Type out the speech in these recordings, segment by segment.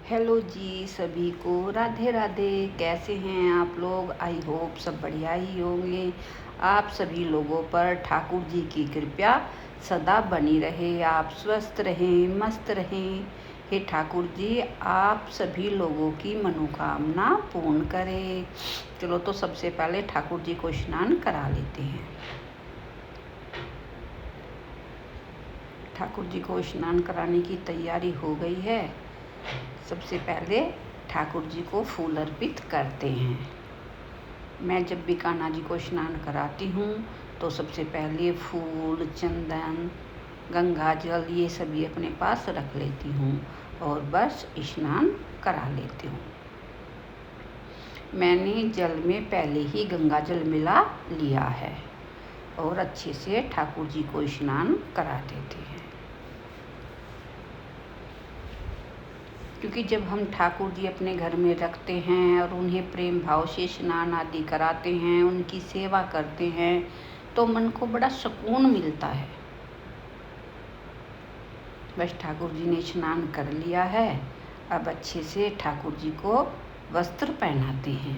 Hello जी, सभी को राधे राधे। कैसे हैं आप लोग? आई होप सब बढ़िया ही होंगे। आप सभी लोगों पर ठाकुर जी की कृपा सदा बनी रहे। आप स्वस्थ रहें, मस्त रहें। हे ठाकुर जी, आप सभी लोगों की मनोकामना पूर्ण करें। चलो तो सबसे पहले ठाकुर जी को स्नान करा लेते हैं। ठाकुर जी को स्नान कराने की तैयारी हो गई है। सबसे पहले ठाकुर जी को फूल अर्पित करते हैं। मैं जब भी कान्हा जी को स्नान कराती हूँ तो सबसे पहले फूल, चंदन, गंगा जल ये सभी अपने पास रख लेती हूँ और बस स्नान करा लेती हूँ। मैंने जल में पहले ही गंगा जल मिला लिया है और अच्छे से ठाकुर जी को स्नान करा देते हैं। क्योंकि जब हम ठाकुर जी अपने घर में रखते हैं और उन्हें प्रेम भाव से स्नान आदि कराते हैं, उनकी सेवा करते हैं, तो मन को बड़ा सुकून मिलता है। बस ठाकुर जी ने स्नान कर लिया है, अब अच्छे से ठाकुर जी को वस्त्र पहनाते हैं।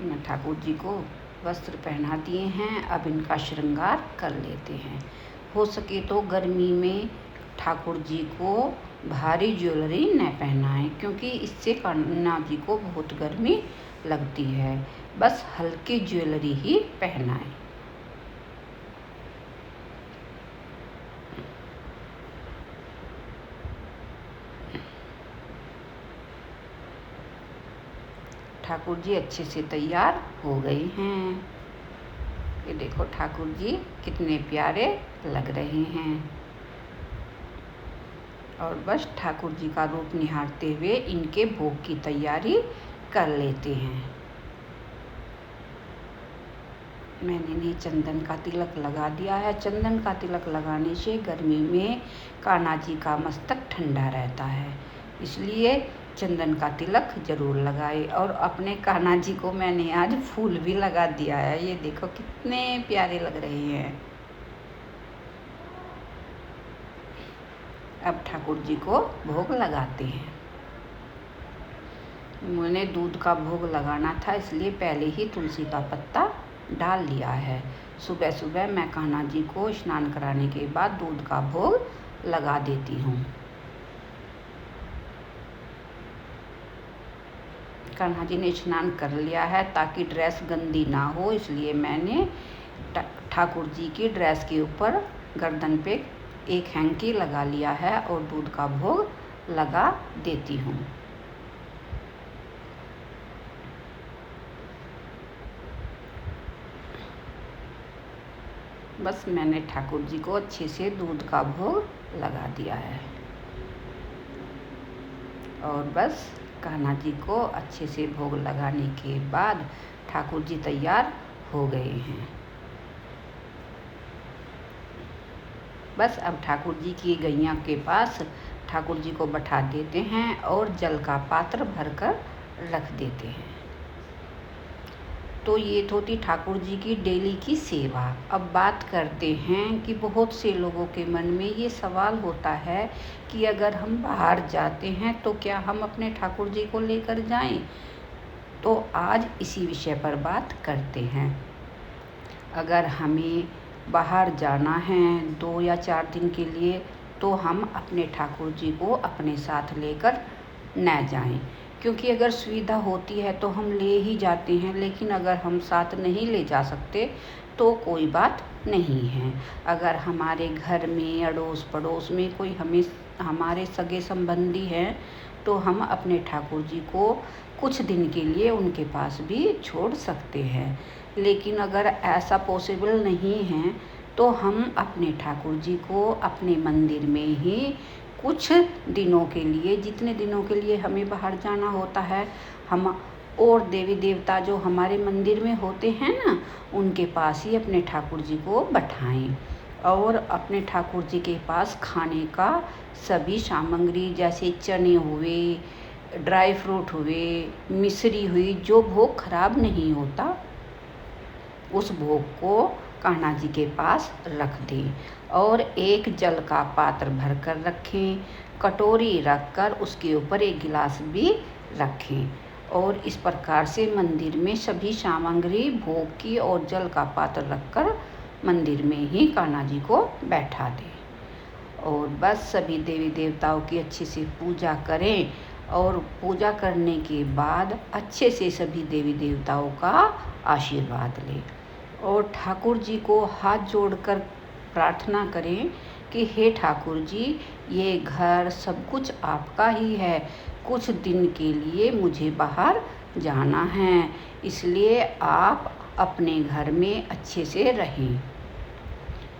मैं ठाकुर जी को वस्त्र पहना दिए हैं, अब इनका श्रृंगार कर लेते हैं। हो सके तो गर्मी में ठाकुर जी को भारी ज्वेलरी न पहनाएं, क्योंकि इससे कान्हा जी को बहुत गर्मी लगती है। बस हल्की ज्वेलरी ही पहनाएं। ठाकुर जी अच्छे से तैयार हो गए हैं। ये देखो ठाकुर जी कितने प्यारे लग रहे हैं। और बस ठाकुर जी का रूप निहारते हुए इनके भोग की तैयारी कर लेते हैं। मैंने इन्हें चंदन का तिलक लगा दिया है। चंदन का तिलक लगाने से गर्मी में कान्हा जी का मस्तक ठंडा रहता है, इसलिए चंदन का तिलक जरूर लगाए। और अपने कान्हा जी को मैंने आज फूल भी लगा दिया है। ये देखो कितने प्यारे लग रहे हैं। अब ठाकुर जी को भोग लगाते हैं। मैंने दूध का भोग लगाना था, इसलिए पहले ही तुलसी का पत्ता डाल लिया है। सुबह सुबह मैं कान्हा जी को स्नान कराने के बाद दूध का भोग लगा देती हूँ। कान्हा जी ने स्नान कर लिया है ताकि ड्रेस गंदी ना हो, इसलिए मैंने ठाकुर जी की ड्रेस के ऊपर गर्दन पे एक हैंकी लगा लिया है और दूध का भोग लगा देती हूँ। बस मैंने ठाकुर जी को अच्छे से दूध का भोग लगा दिया है और बस कान्हा जी को अच्छे से भोग लगाने के बाद ठाकुर जी तैयार हो गए हैं। बस अब ठाकुर जी की गैया के पास ठाकुर जी को बैठा देते हैं और जल का पात्र भरकर रख देते हैं। तो ये तो थी ठाकुर जी की डेली की सेवा। अब बात करते हैं कि बहुत से लोगों के मन में ये सवाल होता है कि अगर हम बाहर जाते हैं तो क्या हम अपने ठाकुर जी को लेकर जाएं? तो आज इसी विषय पर बात करते हैं। अगर हमें बाहर जाना है 2 या 4 दिन के लिए, तो हम अपने ठाकुर जी को अपने साथ लेकर न जाएं, क्योंकि अगर सुविधा होती है तो हम ले ही जाते हैं, लेकिन अगर हम साथ नहीं ले जा सकते तो कोई बात नहीं है। अगर हमारे घर में अड़ोस पड़ोस में कोई हमारे सगे संबंधी हैं तो हम अपने ठाकुर जी को कुछ दिन के लिए उनके पास भी छोड़ सकते हैं। लेकिन अगर ऐसा पॉसिबल नहीं है तो हम अपने ठाकुर जी को अपने मंदिर में ही कुछ दिनों के लिए, जितने दिनों के लिए हमें बाहर जाना होता है, हम और देवी देवता जो हमारे मंदिर में होते हैं ना, उनके पास ही अपने ठाकुर जी को बैठाएं और अपने ठाकुर जी के पास खाने का सभी सामग्री जैसे चने हुए, ड्राई फ्रूट हुए, मिश्री हुई, जो भोग खराब नहीं होता उस भोग को कान्हा जी के पास रख दें और एक जल का पात्र भरकर रखें। कटोरी रखकर उसके ऊपर एक गिलास भी रखें और इस प्रकार से मंदिर में सभी सामग्री भोग की और जल का पात्र रखकर मंदिर में ही कान्हा जी को बैठा दें। और बस सभी देवी देवताओं की अच्छे से पूजा करें और पूजा करने के बाद अच्छे से सभी देवी देवताओं का आशीर्वाद लें और ठाकुर जी को हाथ जोड़कर प्रार्थना करें कि हे ठाकुर जी, ये घर सब कुछ आपका ही है, कुछ दिन के लिए मुझे बाहर जाना है, इसलिए आप अपने घर में अच्छे से रहें।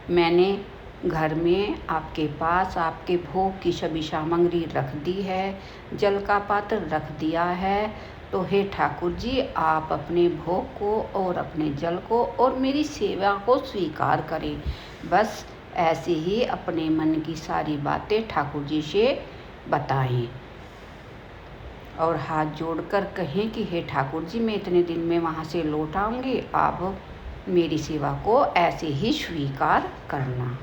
मैंने घर में आपके पास आपके भोग की सभी सामग्री रख दी है, जल का पात्र रख दिया है, तो हे ठाकुर जी, आप अपने भोग को और अपने जल को और मेरी सेवा को स्वीकार करें। बस ऐसे ही अपने मन की सारी बातें ठाकुर जी से बताएं और हाथ जोड़कर कहें कि हे ठाकुर जी, मैं इतने दिन में वहाँ से लौट आऊँगी, आप मेरी सेवा को ऐसे ही स्वीकार करना।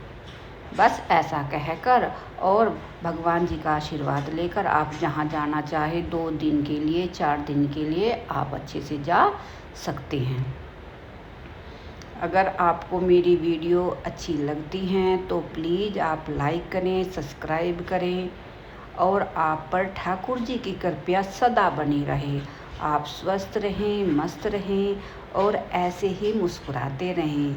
बस ऐसा कहकर और भगवान जी का आशीर्वाद लेकर आप जहाँ जाना चाहे 2 दिन के लिए 4 दिन के लिए आप अच्छे से जा सकते हैं। अगर आपको मेरी वीडियो अच्छी लगती हैं तो प्लीज़ आप लाइक करें, सब्सक्राइब करें और आप पर ठाकुर जी की कृपा सदा बनी रहे। आप स्वस्थ रहें, मस्त रहें और ऐसे ही मुस्कुराते रहें।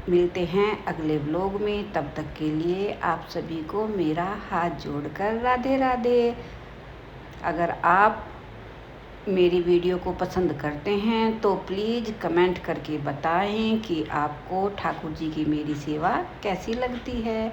मिलते हैं अगले व्लॉग में, तब तक के लिए आप सभी को मेरा हाथ जोड़कर राधे राधे। अगर आप मेरी वीडियो को पसंद करते हैं तो प्लीज़ कमेंट करके बताएं कि आपको ठाकुर जी की मेरी सेवा कैसी लगती है।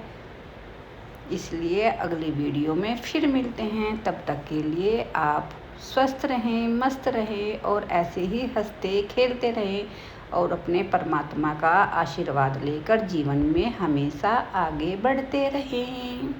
इसलिए अगली वीडियो में फिर मिलते हैं, तब तक के लिए आप स्वस्थ रहें, मस्त रहें और ऐसे ही हंसते खेलते रहें और अपने परमात्मा का आशीर्वाद लेकर जीवन में हमेशा आगे बढ़ते रहें।